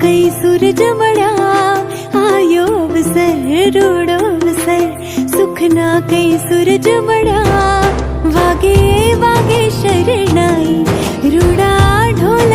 कई सूरज मड़ा आयो अवसर रूड़ो अवसर सुखना कई सूरज मड़ा वागे वागे शरणाई रूड़ा ढोल